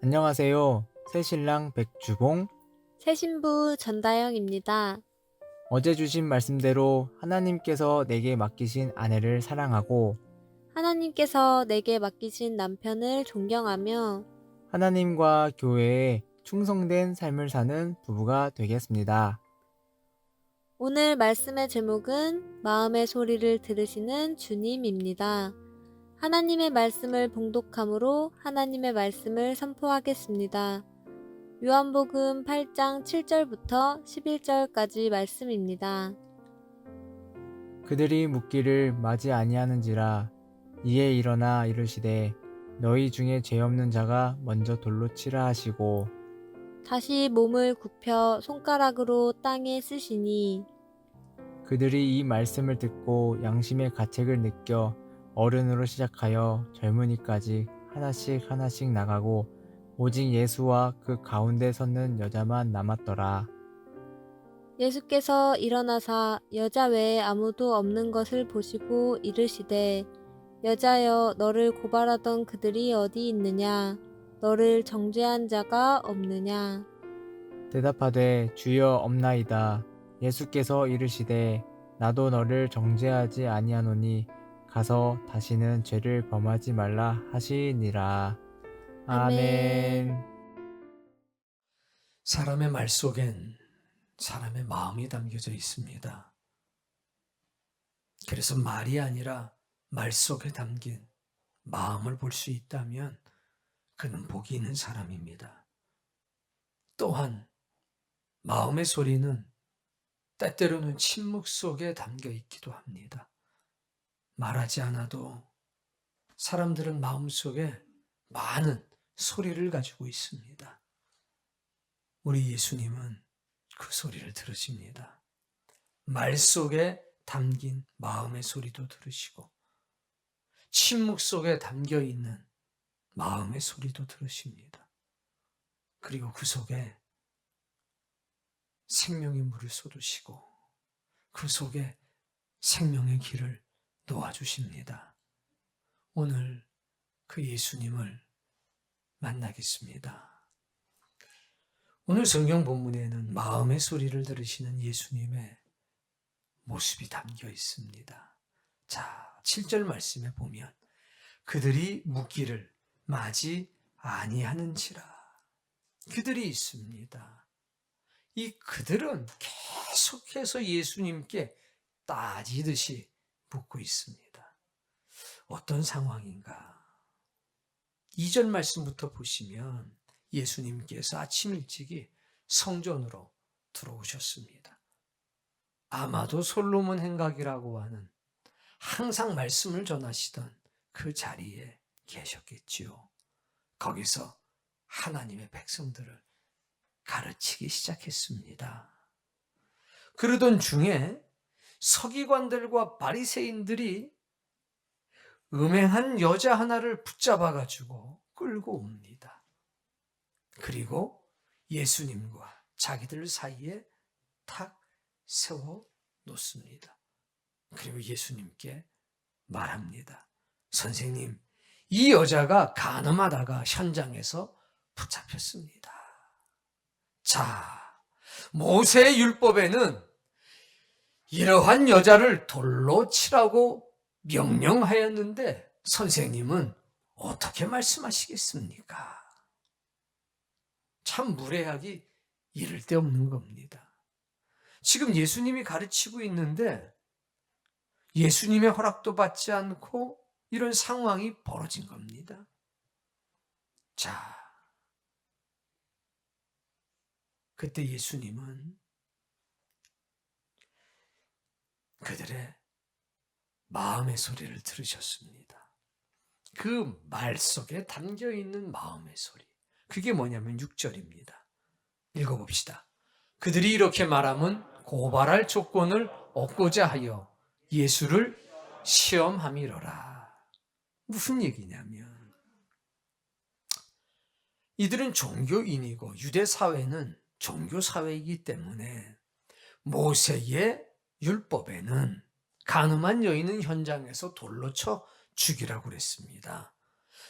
안녕하세요. 새신랑 백주봉. 새신부 전다영입니다. 어제 주신 말씀대로 하나님께서 내게 맡기신 아내를 사랑하고 하나님께서 내게 맡기신 남편을 존경하며 하나님과 교회에 충성된 삶을 사는 부부가 되겠습니다. 오늘 말씀의 제목은 마음의 소리를 들으시는 주님입니다. 하나님의 말씀을 봉독함으로 하나님의 말씀을 선포하겠습니다. 요한복음 8장 7절부터 11절까지 말씀입니다. 그들이 묻기를 맞이 아니하는지라 이에 일어나 이르시되 너희 중에 죄 없는 자가 먼저 돌로 치라 하시고 다시 몸을 굽혀 손가락으로 땅에 쓰시니 그들이 이 말씀을 듣고 양심의 가책을 느껴 어른으로 시작하여 젊은이까지 하나씩 하나씩 나가고 오직 예수와 그 가운데 섰는 여자만 남았더라. 예수께서 일어나사 여자 외에 아무도 없는 것을 보시고 이르시되 여자여 너를 고발하던 그들이 어디 있느냐 너를 정죄한 자가 없느냐. 대답하되 주여 없나이다. 예수께서 이르시되 나도 너를 정죄하지 아니하노니 가서 다시는 죄를 범하지 말라 하시니라. 아멘. 아멘. 사람의 말 속엔 사람의 마음이 담겨져 있습니다. 그래서 말이 아니라 말 속에 담긴 마음을 볼 수 있다면 그는 복이 있는 사람입니다. 또한 마음의 소리는 때때로는 침묵 속에 담겨 있기도 합니다. 말하지 않아도 사람들은 마음속에 많은 소리를 가지고 있습니다. 우리 예수님은 그 소리를 들으십니다. 말 속에 담긴 마음의 소리도 들으시고 침묵 속에 담겨 있는 마음의 소리도 들으십니다. 그리고 그 속에 생명의 물을 쏟으시고 그 속에 생명의 길을 놓아주십니다. 오늘 그 예수님을 만나겠습니다. 오늘 성경 본문에는 마음의 소리를 들으시는 예수님의 모습이 담겨 있습니다. 자, 7절 말씀에 보면 그들이 묻기를 맞이 아니하는지라. 그들이 있습니다. 이 그들은 계속해서 예수님께 따지듯이 묻고 있습니다. 어떤 상황인가? 2절 말씀부터 보시면 예수님께서 아침 일찍이 성전으로 들어오셨습니다. 아마도 솔로몬 행각이라고 하는 항상 말씀을 전하시던 그 자리에 계셨겠지요. 거기서 하나님의 백성들을 가르치기 시작했습니다. 그러던 중에 서기관들과 바리새인들이 음행한 여자 하나를 붙잡아가지고 끌고 옵니다. 그리고 예수님과 자기들 사이에 탁 세워 놓습니다. 그리고 예수님께 말합니다. 선생님, 이 여자가 간음하다가 현장에서 붙잡혔습니다. 자, 모세의 율법에는 이러한 여자를 돌로 치라고 명령하였는데 선생님은 어떻게 말씀하시겠습니까? 참 무례하기 이를 데 없는 겁니다. 지금 예수님이 가르치고 있는데 예수님의 허락도 받지 않고 이런 상황이 벌어진 겁니다. 자, 그때 예수님은 그들의 마음의 소리를 들으셨습니다. 그 말 속에 담겨 있는 마음의 소리. 그게 뭐냐면 6절입니다. 읽어봅시다. 그들이 이렇게 말하면 고발할 조건을 얻고자 하여 예수를 시험함이로라. 무슨 얘기냐면 이들은 종교인이고 유대 사회는 종교 사회이기 때문에 모세의 율법에는 간음한 여인은 현장에서 돌로 쳐 죽이라고 그랬습니다.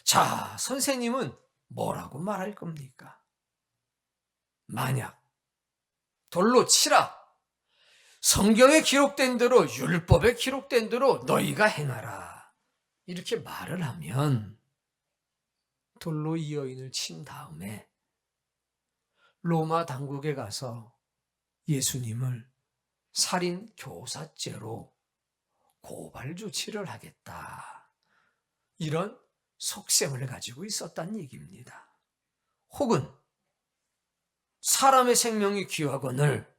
자, 선생님은 뭐라고 말할 겁니까? 만약 돌로 치라, 성경에 기록된 대로, 율법에 기록된 대로 너희가 행하라, 이렇게 말을 하면 돌로 이 여인을 친 다음에 로마 당국에 가서 예수님을 살인 교사죄로 고발 조치를 하겠다, 이런 속셈을 가지고 있었다는 얘기입니다. 혹은 사람의 생명이 귀하거늘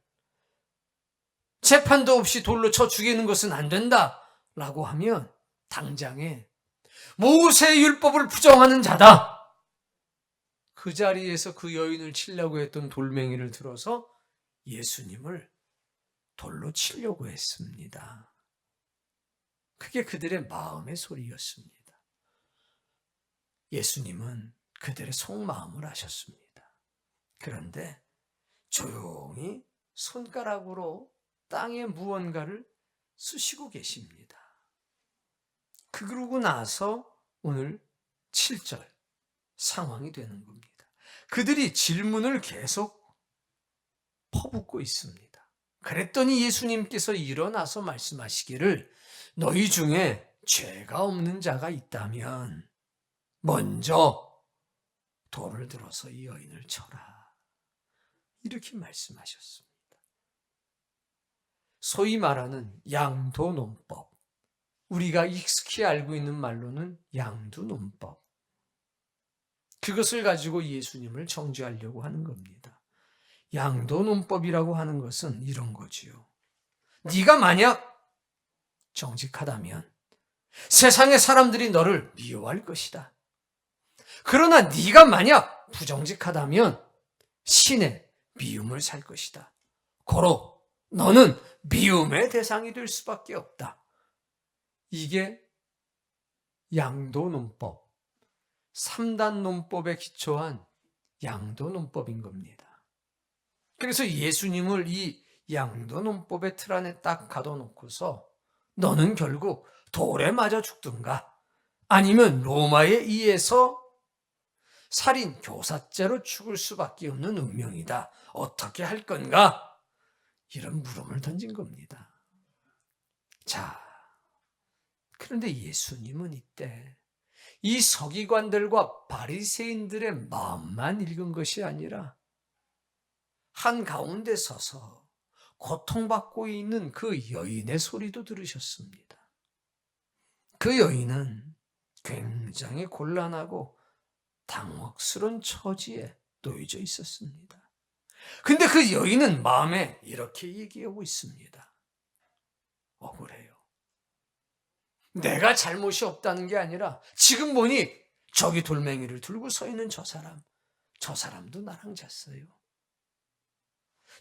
재판도 없이 돌로 쳐 죽이는 것은 안 된다라고 하면 당장에 모세의 율법을 부정하는 자다, 그 자리에서 그 여인을 치려고 했던 돌멩이를 들어서 예수님을 돌로 치려고 했습니다. 그게 그들의 마음의 소리였습니다. 예수님은 그들의 속마음을 아셨습니다. 그런데 조용히 손가락으로 땅에 무언가를 쓰시고 계십니다. 그러고 나서 오늘 7절 상황이 되는 겁니다. 그들이 질문을 계속 퍼붓고 있습니다. 그랬더니 예수님께서 일어나서 말씀하시기를, 너희 중에 죄가 없는 자가 있다면 먼저 돌을 들어서 이 여인을 쳐라, 이렇게 말씀하셨습니다. 소위 말하는 양도논법, 우리가 익숙히 알고 있는 말로는 양두논법, 그것을 가지고 예수님을 정죄하려고 하는 겁니다. 양도논법이라고 하는 것은 이런 거지요. 네가 만약 정직하다면 세상의 사람들이 너를 미워할 것이다. 그러나 네가 만약 부정직하다면 신의 미움을 살 것이다. 고로 너는 미움의 대상이 될 수밖에 없다. 이게 양도논법, 3단 논법에 기초한 양도논법인 겁니다. 그래서 예수님을 이 양도논법의 틀 안에 딱 가둬놓고서 너는 결국 돌에 맞아 죽든가 아니면 로마에 의해서 살인 교사죄로 죽을 수밖에 없는 운명이다. 어떻게 할 건가? 이런 물음을 던진 겁니다. 자, 그런데 예수님은 이때 이 서기관들과 바리새인들의 마음만 읽은 것이 아니라 한가운데 서서 고통받고 있는 그 여인의 소리도 들으셨습니다. 그 여인은 굉장히 곤란하고 당혹스러운 처지에 놓여져 있었습니다. 근데 그 여인은 마음에 이렇게 얘기하고 있습니다. 억울해요. 내가 잘못이 없다는 게 아니라 지금 보니 저기 돌멩이를 들고 서 있는 저 사람도 나랑 잤어요.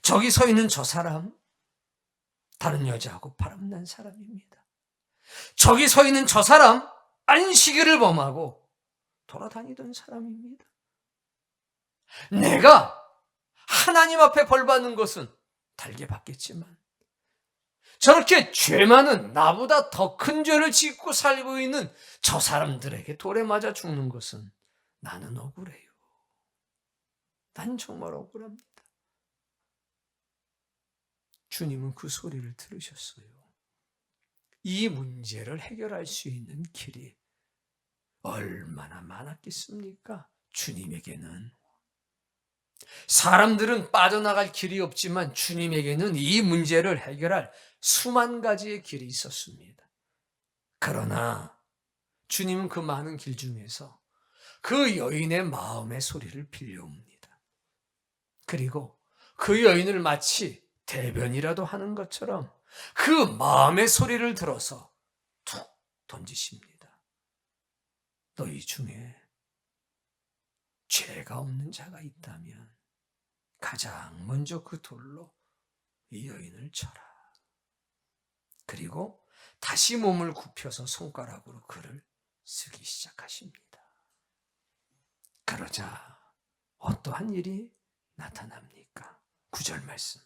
저기 서 있는 저 사람, 다른 여자하고 바람난 사람입니다. 저기 서 있는 저 사람, 안식일을 범하고 돌아다니던 사람입니다. 내가 하나님 앞에 벌 받는 것은 달게 받겠지만 저렇게 죄 많은 나보다 더 큰 죄를 짓고 살고 있는 저 사람들에게 돌에 맞아 죽는 것은 나는 억울해요. 난 정말 억울합니다. 주님은 그 소리를 들으셨어요. 이 문제를 해결할 수 있는 길이 얼마나 많았겠습니까? 주님에게는. 사람들은 빠져나갈 길이 없지만 주님에게는 이 문제를 해결할 수만 가지의 길이 있었습니다. 그러나 주님은 그 많은 길 중에서 그 여인의 마음의 소리를 빌려옵니다. 그리고 그 여인을 마치 대변이라도 하는 것처럼 그 마음의 소리를 들어서 툭 던지십니다. 너희 중에 죄가 없는 자가 있다면 가장 먼저 그 돌로 이 여인을 쳐라. 그리고 다시 몸을 굽혀서 손가락으로 그를 쓰기 시작하십니다. 그러자 어떠한 일이 나타납니까? 9절 말씀.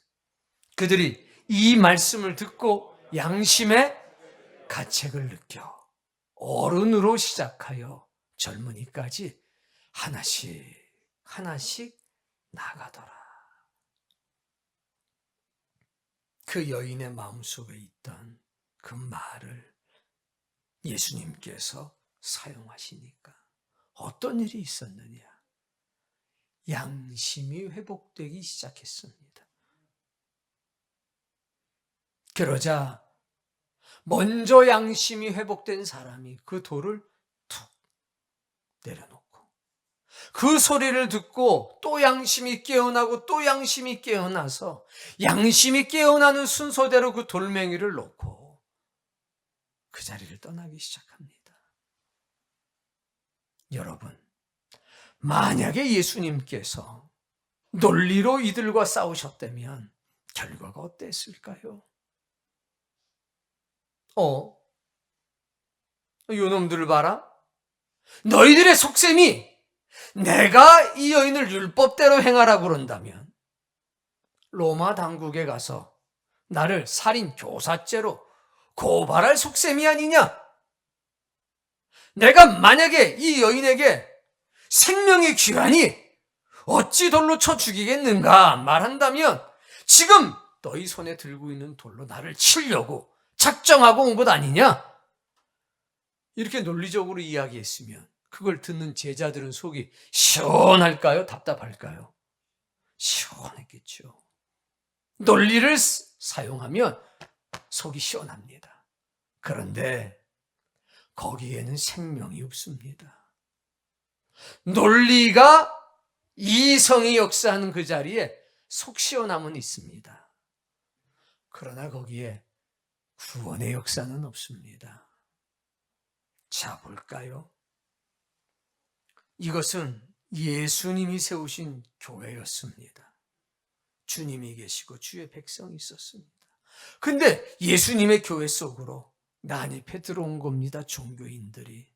그들이 이 말씀을 듣고 양심의 가책을 느껴 어른으로 시작하여 젊은이까지 하나씩 하나씩 나가더라. 그 여인의 마음속에 있던 그 말을 예수님께서 사용하시니까 어떤 일이 있었느냐? 양심이 회복되기 시작했습니다. 그러자 먼저 양심이 회복된 사람이 그 돌을 툭 내려놓고 그 소리를 듣고 또 양심이 깨어나고 또 양심이 깨어나서 양심이 깨어나는 순서대로 그 돌멩이를 놓고 그 자리를 떠나기 시작합니다. 여러분, 만약에 예수님께서 논리로 이들과 싸우셨다면 결과가 어땠을까요? 요놈들 봐라. 너희들의 속셈이 내가 이 여인을 율법대로 행하라고 그런다면 로마 당국에 가서 나를 살인 교사죄로 고발할 속셈이 아니냐? 내가 만약에 이 여인에게 생명이 귀하니 어찌 돌로 쳐 죽이겠는가 말한다면 지금 너희 손에 들고 있는 돌로 나를 치려고 작정하고 온 것 아니냐? 이렇게 논리적으로 이야기했으면 그걸 듣는 제자들은 속이 시원할까요? 답답할까요? 시원했겠죠. 논리를 사용하면 속이 시원합니다. 그런데 거기에는 생명이 없습니다. 논리가 이성이 역사하는 그 자리에 속 시원함은 있습니다. 그러나 거기에 구원의 역사는 없습니다. 자, 볼까요? 이것은 예수님이 세우신 교회였습니다. 주님이 계시고 주의 백성이 있었습니다. 근데 예수님의 교회 속으로 난입해 들어온 겁니다. 종교인들이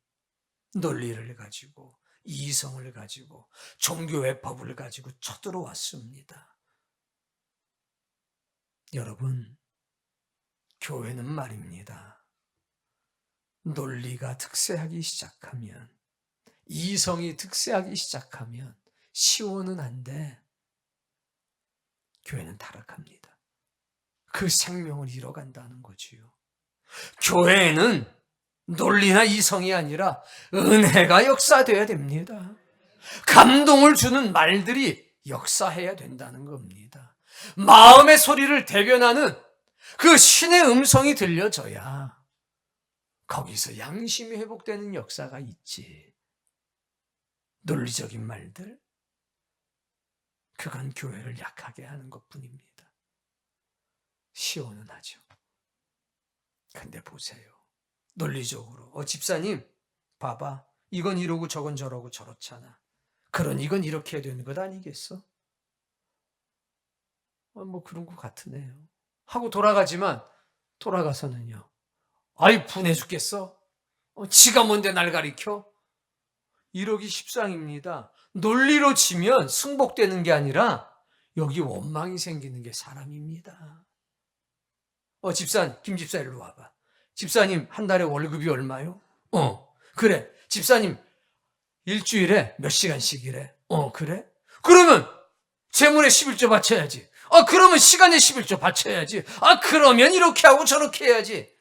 논리를 가지고 이성을 가지고 종교의 법을 가지고 쳐들어왔습니다. 여러분, 교회는 말입니다. 논리가 득세하기 시작하면, 이성이 득세하기 시작하면 시원은 한데 교회는 타락합니다. 그 생명을 잃어간다는 거지요. 교회에는 논리나 이성이 아니라 은혜가 역사돼야 됩니다. 감동을 주는 말들이 역사해야 된다는 겁니다. 마음의 소리를 대변하는 그 신의 음성이 들려져야 거기서 양심이 회복되는 역사가 있지. 논리적인 말들, 그건 교회를 약하게 하는 것뿐입니다. 시원은 하죠. 근데 보세요. 논리적으로 집사님 봐봐, 이건 이러고 저건 저러고 저렇잖아. 그러니 이건 이렇게 해야 되는 것 아니겠어? 뭐 그런 것 같으네요. 하고 돌아가지만 돌아가서는요, 아이 분해 죽겠어? 지가 뭔데 날 가리켜? 이러기 십상입니다. 논리로 치면 승복되는 게 아니라 여기 원망이 생기는 게 사람입니다. 집사님, 김 집사 일로 와봐. 집사님 한 달에 월급이 얼마요? 그래. 집사님 일주일에 몇 시간씩 일해? 그래? 그러면 재물에 11조 바쳐야지. 그러면 시간에 11조 바쳐야지. 그러면 이렇게 하고 저렇게 해야지.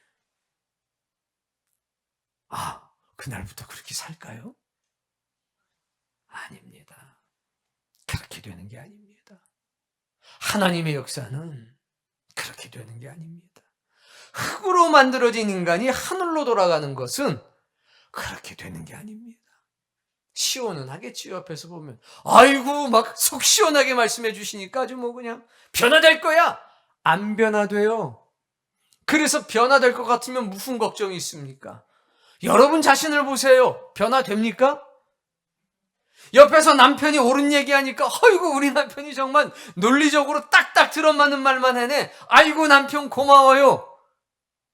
그날부터 그렇게 살까요? 아닙니다. 그렇게 되는 게 아닙니다. 하나님의 역사는 그렇게 되는 게 아닙니다. 흙으로 만들어진 인간이 하늘로 돌아가는 것은 그렇게 되는 게 아닙니다. 시원은 하겠지. 옆에서 보면 아이고 막 속 시원하게 말씀해 주시니까 아주 뭐 그냥 변화될 거야. 안 변화돼요. 그래서 변화될 것 같으면 무슨 걱정이 있습니까? 여러분 자신을 보세요. 변화됩니까? 옆에서 남편이 옳은 얘기하니까 아이고 우리 남편이 정말 논리적으로 딱딱 들어맞는 말만 해네. 아이고 남편 고마워요.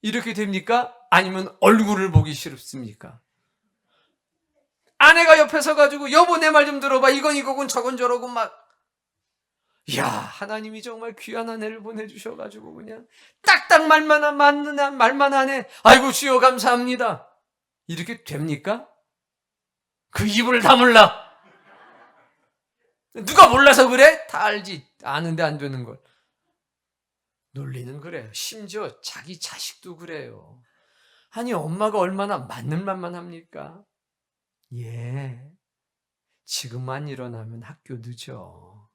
이렇게 됩니까? 아니면 얼굴을 보기 싫습니까? 아내가 옆에 서가지고 여보 내 말 좀 들어봐. 이건 이거군 저건 저러고 막. 야, 하나님이 정말 귀한 아내를 보내주셔가지고 그냥 딱딱 말만 하네. 아이고 주여 감사합니다. 이렇게 됩니까? 그 입을 다물라. 누가 몰라서 그래? 다 알지. 아는데 안 되는 걸. 논리는 그래요. 심지어 자기 자식도 그래요. 아니, 엄마가 얼마나 맞는 말만 합니까? 예. 지금만 일어나면 학교 늦어.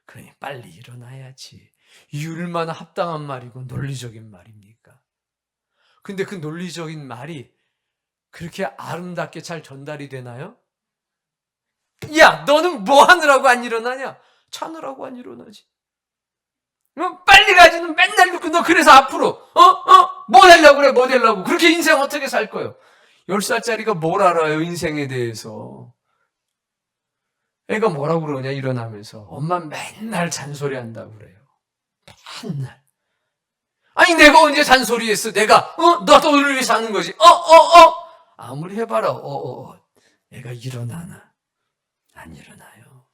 그러니 빨리 일어나야지. 이 얼마나 합당한 말이고 논리적인 말입니까? 근데 그 논리적인 말이 그렇게 아름답게 잘 전달이 되나요? 야, 너는 뭐 하느라고 안 일어나냐? 자느라고 안 일어나지. 빨리 가지는 맨날 그렇고 너 그래서 앞으로 뭐 되려고 그래, 뭐 되려고. 그렇게 인생 어떻게 살 거예요? 10살짜리가 뭘 알아요, 인생에 대해서. 애가 뭐라고 그러냐, 일어나면서. 엄마 맨날 잔소리한다고 그래요. 맨날. 아니, 내가 언제 잔소리했어? 내가 너도 오늘 위해서 하는 거지. 아무리 해봐라. 애가 일어나나? 안 일어나요.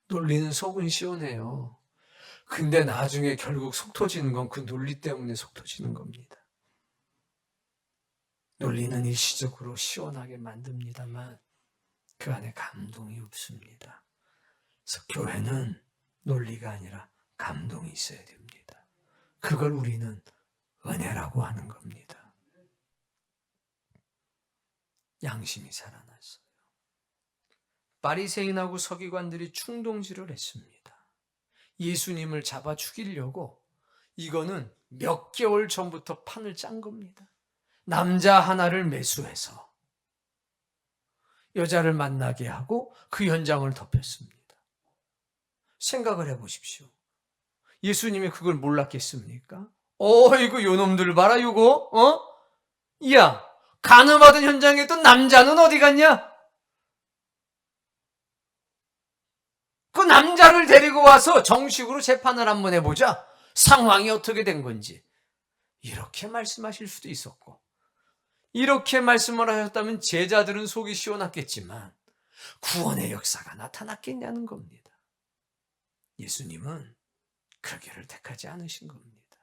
논리는 속은 시원해요. 근데 나중에 결국 속 터지는 건 그 논리 때문에 속 터지는 겁니다. 논리는 일시적으로 시원하게 만듭니다만 그 안에 감동이 없습니다. 그래서 교회는 논리가 아니라 감동이 있어야 됩니다. 그걸 우리는 은혜라고 하는 겁니다. 양심이 살아났어요. 바리새인하고 서기관들이 충동질을 했습니다. 예수님을 잡아 죽이려고 이거는 몇 개월 전부터 판을 짠 겁니다. 남자 하나를 매수해서 여자를 만나게 하고 그 현장을 덮였습니다. 생각을 해보십시오. 예수님이 그걸 몰랐겠습니까? 이거 요놈들 봐라, 이거. 야, 간음하던 현장에 있던 남자는 어디 갔냐? 그 남자를 데리고 와서 정식으로 재판을 한번 해보자. 상황이 어떻게 된 건지. 이렇게 말씀하실 수도 있었고, 이렇게 말씀을 하셨다면 제자들은 속이 시원했겠지만 구원의 역사가 나타났겠냐는 겁니다. 예수님은 그 길을 택하지 않으신 겁니다.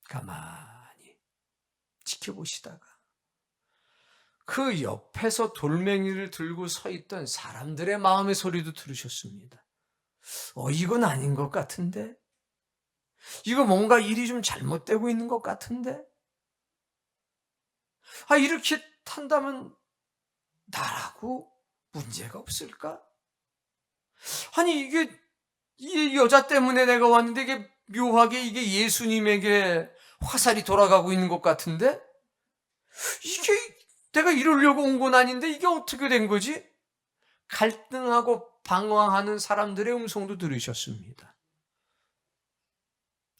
가만히 지켜보시다가 그 옆에서 돌멩이를 들고 서 있던 사람들의 마음의 소리도 들으셨습니다. 이건 아닌 것 같은데? 이거 뭔가 일이 좀 잘못되고 있는 것 같은데? 이렇게 탄다면 나라고 문제가 없을까? 아니, 이 여자 때문에 내가 왔는데 이게 묘하게 이게 예수님에게 화살이 돌아가고 있는 것 같은데? 이게 내가 이러려고 온 건 아닌데 이게 어떻게 된 거지? 갈등하고 방황하는 사람들의 음성도 들으셨습니다.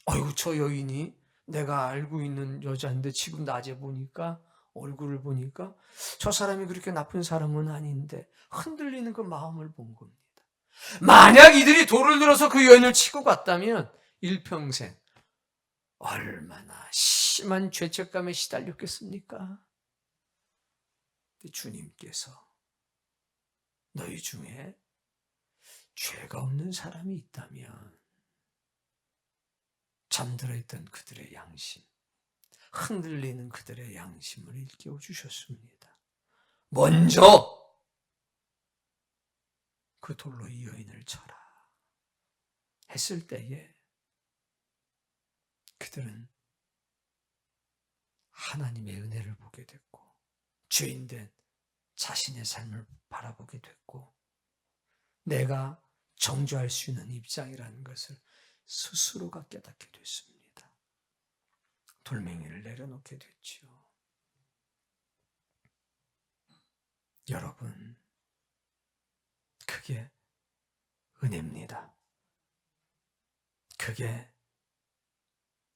아이고, 저 여인이 내가 알고 있는 여자인데 지금 낮에 보니까 얼굴을 보니까 저 사람이 그렇게 나쁜 사람은 아닌데 흔들리는 그 마음을 본 겁니다. 만약 이들이 돌을 들어서 그 여인을 치고 갔다면 일평생 얼마나 심한 죄책감에 시달렸겠습니까? 주님께서 너희 중에 죄가 없는 사람이 있다면 잠들어 있던 그들의 양심, 흔들리는 그들의 양심을 일깨워 주셨습니다. 먼저 그 돌로 이 여인을 쳐라 했을 때에 그들은 하나님의 은혜를 보게 됐고 죄인된 자신의 삶을 바라보게 됐고 내가 정죄할 수 있는 입장이라는 것을 스스로가 깨닫게 됐습니다. 돌멩이를 내려놓게 됐지요. 여러분, 그게 은혜입니다. 그게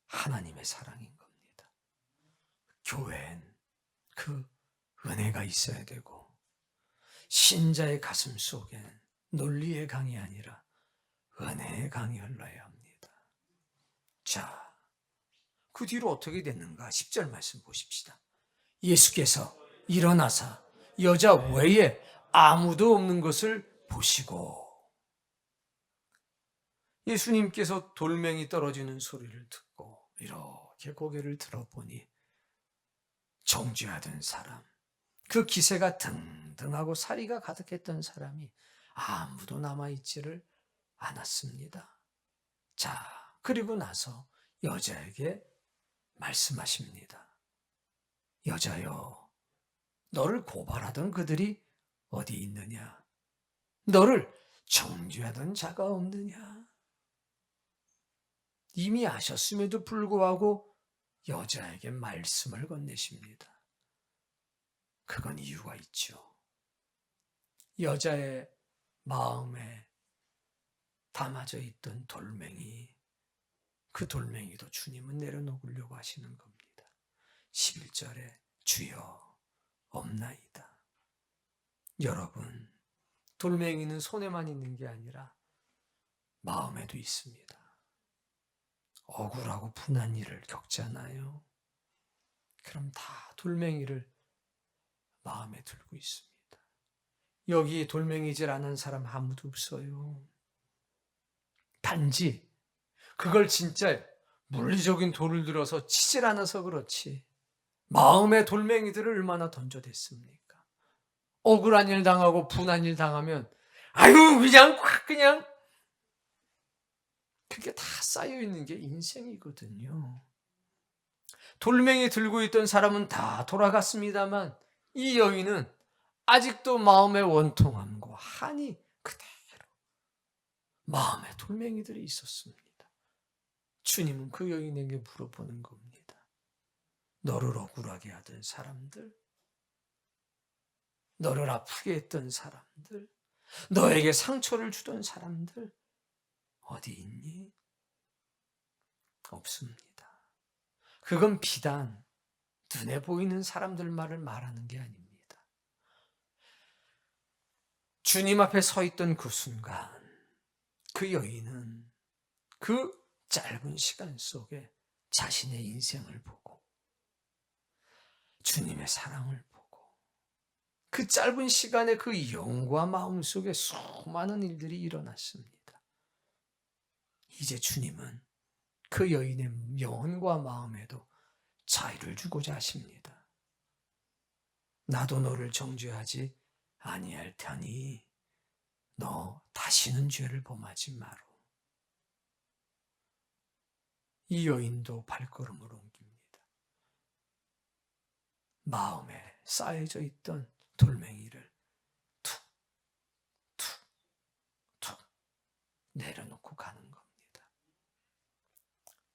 하나님의 사랑인 겁니다. 교회엔 그 은혜가 있어야 되고 신자의 가슴 속엔 논리의 강이 아니라 은혜의 강이 흘러야 합니다. 자, 그 뒤로 어떻게 됐는가? 10절 말씀 보십시다. 예수께서 일어나사 여자 외에 아무도 없는 것을 보시고 예수님께서 돌멩이 떨어지는 소리를 듣고 이렇게 고개를 들어보니 정죄하던 사람, 그 기세가 등등하고 사리가 가득했던 사람이 아무도 남아있지를 않았습니다. 자, 그리고 나서 여자에게 말씀하십니다. 여자여, 너를 고발하던 그들이 어디 있느냐? 너를 정죄하던 자가 없느냐? 이미 아셨음에도 불구하고 여자에게 말씀을 건네십니다. 그건 이유가 있죠. 여자의 마음에 담아져 있던 돌멩이, 그 돌멩이도 주님은 내려놓으려고 하시는 겁니다. 11절에 주여 없나이다. 여러분, 돌멩이는 손에만 있는 게 아니라 마음에도 있습니다. 억울하고 분한 일을 겪잖아요. 그럼 다 돌멩이를 마음에 들고 있습니다. 여기 돌멩이질 않은 사람 아무도 없어요. 단지 그걸 진짜 물리적인 돌을 들어서 치질 않아서 그렇지 마음의 돌멩이들을 얼마나 던져댔습니까? 억울한 일 당하고 분한 일 당하면 아유 그냥 확 그냥 그게 다 쌓여있는 게 인생이거든요. 돌멩이 들고 있던 사람은 다 돌아갔습니다만 이 여인은 아직도 마음의 원통함과 한이 그대로 마음에 돌멩이들이 있었습니다. 주님은 그 여인에게 물어보는 겁니다. 너를 억울하게 하던 사람들, 너를 아프게 했던 사람들, 너에게 상처를 주던 사람들 어디 있니? 없습니다. 그건 비단 눈에 보이는 사람들 말을 말하는 게 아닙니다. 주님 앞에 서 있던 그 순간 그 여인은 그 짧은 시간 속에 자신의 인생을 보고 주님의 사랑을 보고 그 짧은 시간에 그 영과 마음 속에 수많은 일들이 일어났습니다. 이제 주님은 그 여인의 영혼과 마음에도 자유를 주고자 하십니다. 나도 너를 정죄하지 아니할 테니 너 다시는 죄를 범하지 마로. 이 여인도 발걸음을 옮깁니다. 마음에 쌓여져 있던 돌멩이를 툭, 툭, 툭 내려놓고 가는 겁니다.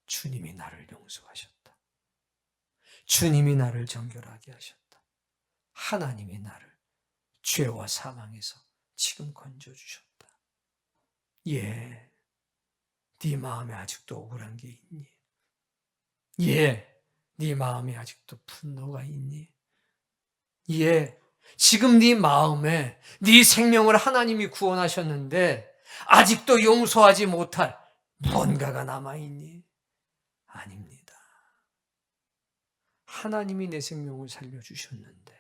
주님이 나를 용서하셨다. 주님이 나를 정결하게 하셨다. 하나님이 나를 죄와 사망에서 지금 건져주셨다. 예, 네 마음에 아직도 억울한 게 있니? 예, 네 마음에 아직도 분노가 있니? 예, 지금 네 마음에 네 생명을 하나님이 구원하셨는데 아직도 용서하지 못할 무언가가 남아있니? 아닙니다. 하나님이 내 생명을 살려주셨는데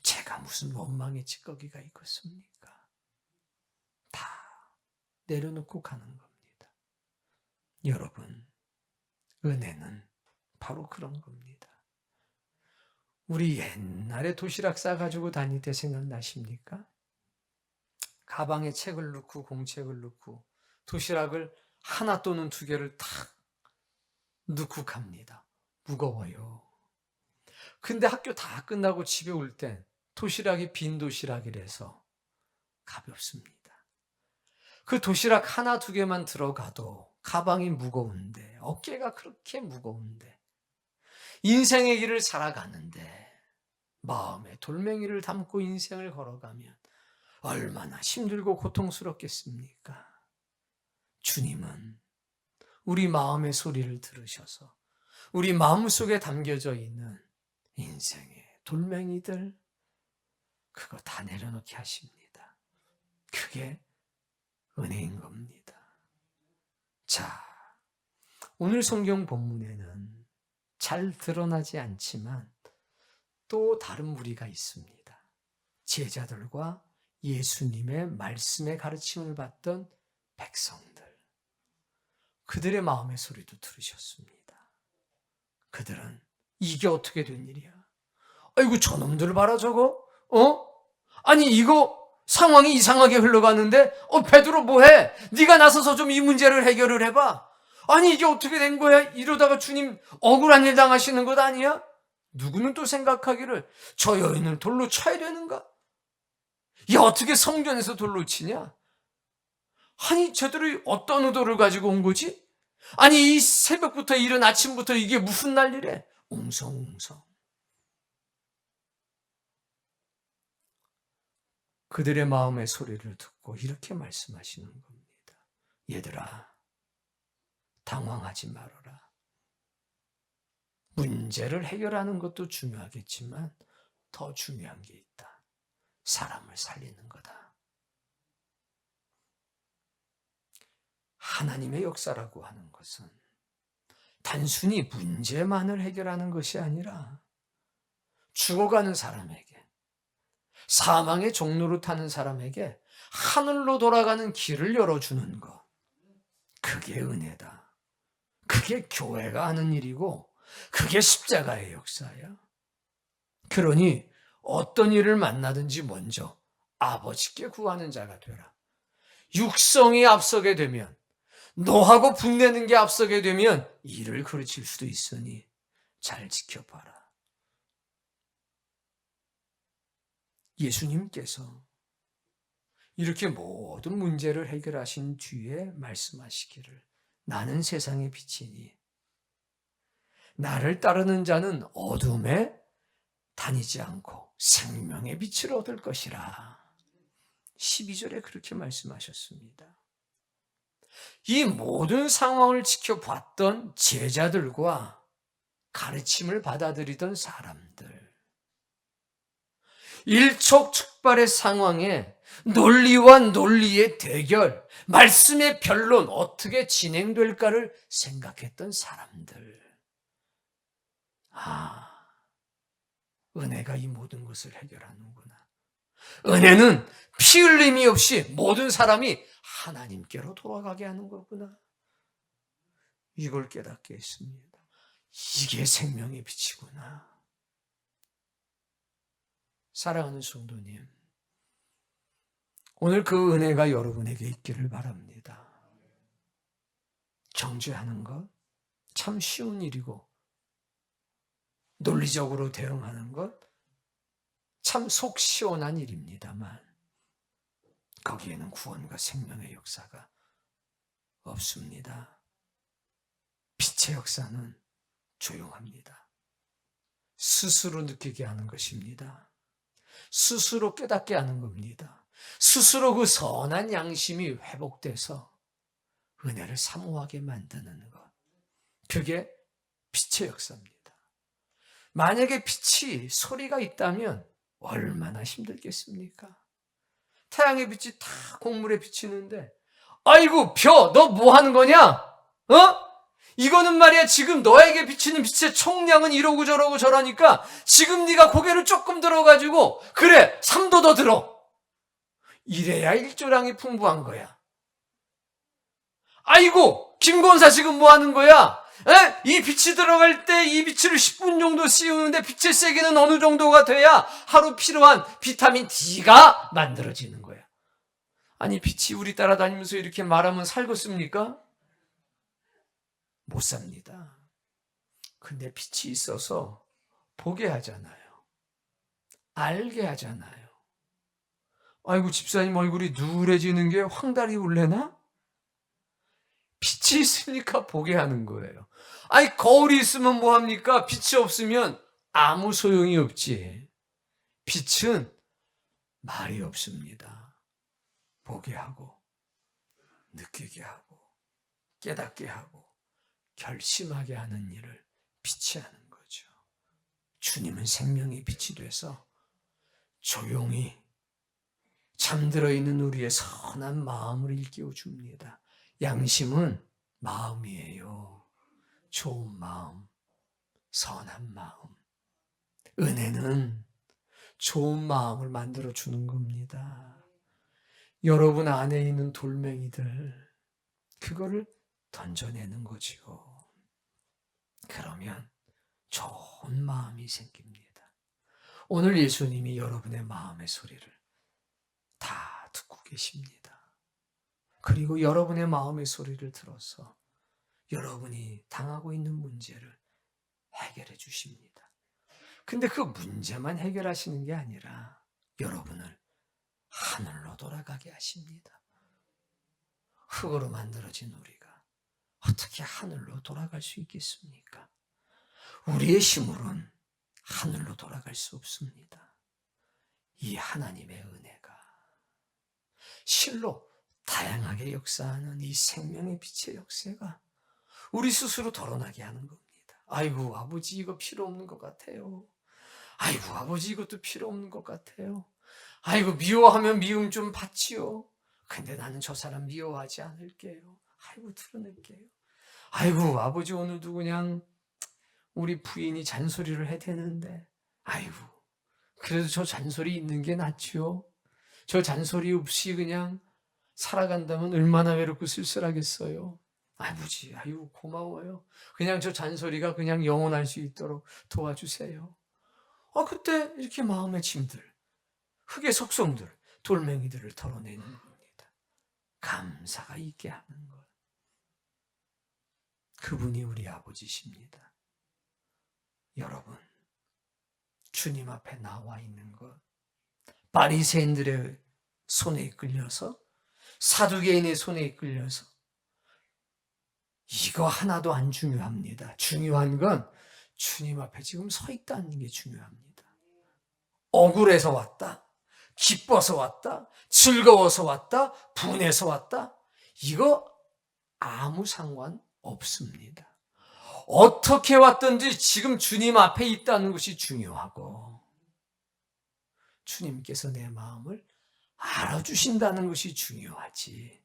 제가 무슨 원망의 찌꺼기가 있겠습니까? 다 내려놓고 가는 겁니다. 여러분, 은혜는 바로 그런 겁니다. 우리 옛날에 도시락 싸가지고 다닐 때 생각나십니까? 가방에 책을 넣고 공책을 넣고 도시락을 하나 또는 두 개를 탁 넣고 갑니다. 무거워요. 근데 학교 다 끝나고 집에 올 땐 도시락이 빈 도시락이라서 가볍습니다. 그 도시락 하나 두 개만 들어가도 가방이 무거운데 어깨가 그렇게 무거운데 인생의 길을 살아가는데 마음에 돌멩이를 담고 인생을 걸어가면 얼마나 힘들고 고통스럽겠습니까? 주님은 우리 마음의 소리를 들으셔서 우리 마음속에 담겨져 있는 인생의 돌멩이들 그거 다 내려놓게 하십니다. 그게 은혜인 겁니다. 자, 오늘 성경 본문에는 잘 드러나지 않지만 또 다른 무리가 있습니다. 제자들과 예수님의 말씀의 가르침을 받던 백성들. 그들의 마음의 소리도 들으셨습니다. 그들은 이게 어떻게 된 일이야? 아이고 저놈들 봐라 저거. 아니 이거 상황이 이상하게 흘러가는데 베드로 뭐해? 네가 나서서 좀 이 문제를 해결을 해봐. 아니 이게 어떻게 된 거야? 이러다가 주님 억울한 일 당하시는 것 아니야? 누구는 또 생각하기를 저 여인을 돌로 쳐야 되는가? 야 어떻게 성전에서 돌로 치냐? 아니 저들이 어떤 의도를 가지고 온 거지? 아니 이 새벽부터 이른 아침부터 이게 무슨 난리래? 웅성웅성. 그들의 마음의 소리를 듣고 이렇게 말씀하시는 겁니다. 얘들아, 당황하지 말아라. 문제를 해결하는 것도 중요하겠지만 더 중요한 게 있다. 사람을 살리는 거다. 하나님의 역사라고 하는 것은 단순히 문제만을 해결하는 것이 아니라 죽어가는 사람에게, 사망의 종로를 타는 사람에게 하늘로 돌아가는 길을 열어주는 것. 그게 은혜다. 그게 교회가 하는 일이고 그게 십자가의 역사야. 그러니 어떤 일을 만나든지 먼저 아버지께 구하는 자가 되라. 육성이 앞서게 되면, 너하고 분내는 게 앞서게 되면 일을 그르칠 수도 있으니 잘 지켜봐라. 예수님께서 이렇게 모든 문제를 해결하신 뒤에 말씀하시기를 나는 세상의 빛이니 나를 따르는 자는 어둠에 다니지 않고 생명의 빛을 얻을 것이라. 12절에 그렇게 말씀하셨습니다. 이 모든 상황을 지켜봤던 제자들과 가르침을 받아들이던 사람들, 일촉즉발의 상황에 논리와 논리의 대결, 말씀의 변론 어떻게 진행될까를 생각했던 사람들. 은혜가 이 모든 것을 해결하는구나. 은혜는 피 흘림이 없이 모든 사람이 하나님께로 돌아가게 하는 거구나. 이걸 깨닫게 했습니다. 이게 생명의 빛이구나. 사랑하는 성도님, 오늘 그 은혜가 여러분에게 있기를 바랍니다. 정죄하는 것 참 쉬운 일이고 논리적으로 대응하는 것 참 속 시원한 일입니다만 거기에는 구원과 생명의 역사가 없습니다. 빛의 역사는 조용합니다. 스스로 느끼게 하는 것입니다. 스스로 깨닫게 하는 겁니다. 스스로 그 선한 양심이 회복돼서 은혜를 사모하게 만드는 것. 그게 빛의 역사입니다. 만약에 빛이 소리가 있다면 얼마나 힘들겠습니까? 태양의 빛이 다 곡물에 비치는데 아이고 벼, 너 뭐 하는 거냐? 이거는 말이야 지금 너에게 비치는 빛의 총량은 이러고 저러고 저러니까 지금 네가 고개를 조금 들어가지고 그래 3도 더 들어. 이래야 일조량이 풍부한 거야. 아이고 김권사 지금 뭐 하는 거야? 이 빛이 들어갈 때 이 빛을 10분 정도 씌우는데 빛의 세기는 어느 정도가 돼야 하루 필요한 비타민 D가 만들어지는 거야. 아니 빛이 우리 따라다니면서 이렇게 말하면 살겠습니까? 못 삽니다. 근데 빛이 있어서 보게 하잖아요. 알게 하잖아요. 아이고 집사님 얼굴이 누래지는 게 황달이 울래나? 빛이 있으니까 보게 하는 거예요. 아니 거울이 있으면 뭐합니까? 빛이 없으면 아무 소용이 없지. 빛은 말이 없습니다. 보게 하고 느끼게 하고 깨닫게 하고 결심하게 하는 일을 빛이 하는 거죠. 주님은 생명의 빛이 돼서 조용히 잠들어 있는 우리의 선한 마음을 일깨워 줍니다. 양심은 마음이에요. 좋은 마음, 선한 마음. 은혜는 좋은 마음을 만들어 주는 겁니다. 여러분 안에 있는 돌멩이들, 그거를 던져내는 거지요. 그러면 좋은 마음이 생깁니다. 오늘 예수님이 여러분의 마음의 소리를 다 듣고 계십니다. 그리고 여러분의 마음의 소리를 들어서 여러분이 당하고 있는 문제를 해결해 주십니다. 근데 그 문제만 해결하시는 게 아니라 여러분을 하늘로 돌아가게 하십니다. 흙으로 만들어진 우리가 어떻게 하늘로 돌아갈 수 있겠습니까? 우리의 힘으로는 하늘로 돌아갈 수 없습니다. 이 하나님의 은혜가 실로 다양하게 역사하는 이 생명의 빛의 역사가 우리 스스로 덜어나게 하는 겁니다. 아이고 아버지 이거 필요 없는 것 같아요. 아이고 아버지 이것도 필요 없는 것 같아요. 아이고 미워하면 미움 좀 받지요. 근데 나는 저 사람 미워하지 않을게요. 아이고 드러낼게요. 아이고 아버지 오늘도 그냥 우리 부인이 잔소리를 해대는데 아이고 그래도 저 잔소리 있는 게 낫지요. 저 잔소리 없이 그냥 살아간다면 얼마나 외롭고 쓸쓸하겠어요. 아버지 아이고 고마워요. 그냥 저 잔소리가 그냥 영원할 수 있도록 도와주세요. 그때 이렇게 마음의 짐들, 흙의 속성들, 돌멩이들을 털어내는 겁니다. 감사가 있게 하는 것. 그분이 우리 아버지십니다. 여러분, 주님 앞에 나와 있는 것, 바리새인들의 손에 이끌려서, 사두개인의 손에 이끌려서 이거 하나도 안 중요합니다. 중요한 건 주님 앞에 지금 서 있다는 게 중요합니다. 억울해서 왔다, 기뻐서 왔다, 즐거워서 왔다, 분해서 왔다, 이거 아무 상관 없습니다. 어떻게 왔든지 지금 주님 앞에 있다는 것이 중요하고 주님께서 내 마음을 알아주신다는 것이 중요하지.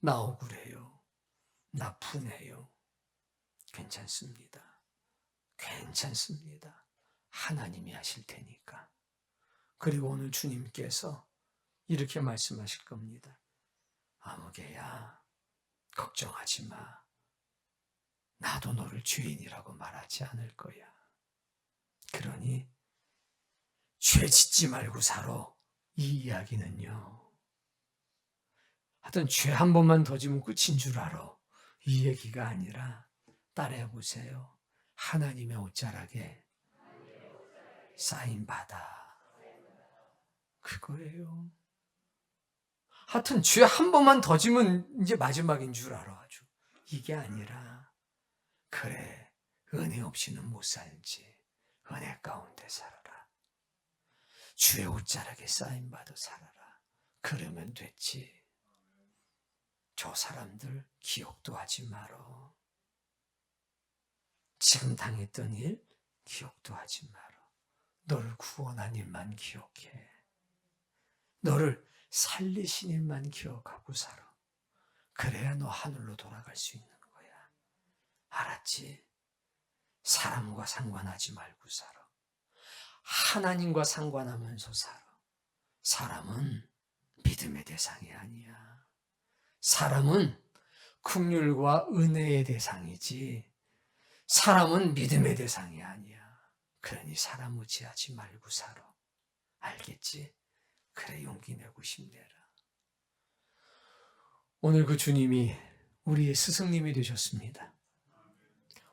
나 억울해요. 나 분해요. 괜찮습니다. 괜찮습니다. 하나님이 하실 테니까. 그리고 오늘 주님께서 이렇게 말씀하실 겁니다. 아무개야, 걱정하지 마. 나도 너를 죄인이라고 말하지 않을 거야. 그러니 죄 짓지 말고 살아. 이 이야기는요. 하여튼 죄 한 번만 더 지면 끝인 줄 알아. 이 얘기가 아니라 따라해보세요. 하나님의 옷자락에 사인받아. 그거예요. 하여튼 죄 한 번만 더 지면 이제 마지막인 줄 알아. 아주. 이게 아니라 그래 은혜 없이는 못 살지. 은혜 가운데 살아라. 주의 옷자락에 사인받아 살아라. 그러면 됐지. 저 사람들 기억도 하지 말어. 지금 당했던 일 기억도 하지 말어. 너를 구원한 일만 기억해. 너를 살리신 일만 기억하고 살아. 그래야 너 하늘로 돌아갈 수 있는 거야. 알았지? 사람과 상관하지 말고 살아. 하나님과 상관하면서 살아. 사람은 믿음의 대상이 아니야. 사람은 긍휼과 은혜의 대상이지 사람은 믿음의 대상이 아니야. 그러니 사람 의지하지 말고 살아. 알겠지? 그래 용기 내고 힘내라. 오늘 그 주님이 우리의 스승님이 되셨습니다.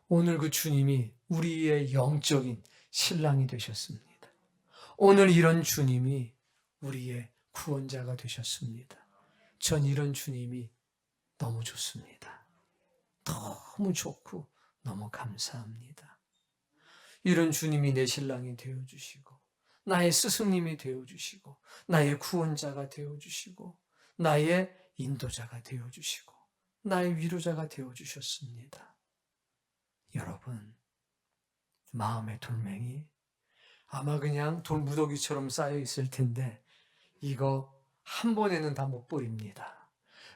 오늘 그 주님이 우리의 영적인 신랑이 되셨습니다. 오늘 이런 주님이 우리의 구원자가 되셨습니다. 전 이런 주님이 너무 좋습니다. 너무 좋고 너무 감사합니다. 이런 주님이 내 신랑이 되어주시고 나의 스승님이 되어주시고 나의 구원자가 되어주시고 나의 인도자가 되어주시고 나의 위로자가 되어주셨습니다. 여러분, 마음의 돌멩이 아마 그냥 돌무더기처럼 쌓여 있을 텐데 이거 한 번에는 다 못 버립니다.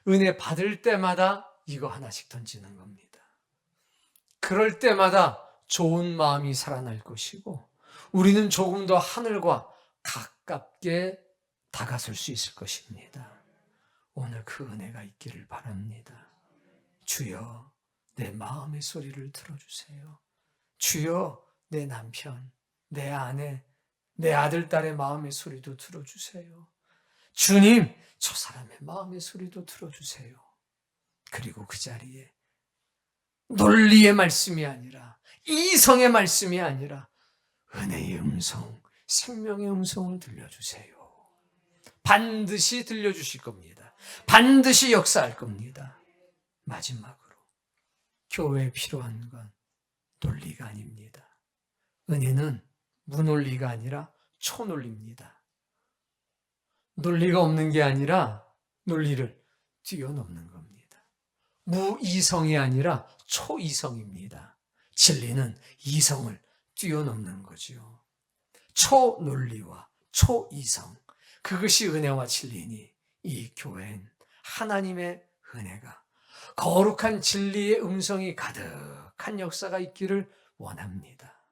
은혜 받을 때마다 이거 하나씩 던지는 겁니다. 그럴 때마다 좋은 마음이 살아날 것이고 우리는 조금 더 하늘과 가깝게 다가설 수 있을 것입니다. 오늘 그 은혜가 있기를 바랍니다. 주여 내 마음의 소리를 들어주세요. 주여 내 남편, 내 아내, 내 아들, 딸의 마음의 소리도 들어주세요. 주님, 저 사람의 마음의 소리도 들어주세요. 그리고 그 자리에 논리의 말씀이 아니라, 이성의 말씀이 아니라 은혜의 음성, 생명의 음성을 들려주세요. 반드시 들려주실 겁니다. 반드시 역사할 겁니다. 마지막으로 교회에 필요한 건 논리가 아닙니다. 은혜는 무논리가 아니라 초논리입니다. 논리가 없는 게 아니라 논리를 뛰어넘는 겁니다. 무이성이 아니라 초이성입니다. 진리는 이성을 뛰어넘는 거죠. 초논리와 초이성, 그것이 은혜와 진리니 이 교회는 하나님의 은혜가, 거룩한 진리의 음성이 가득한 역사가 있기를 원합니다.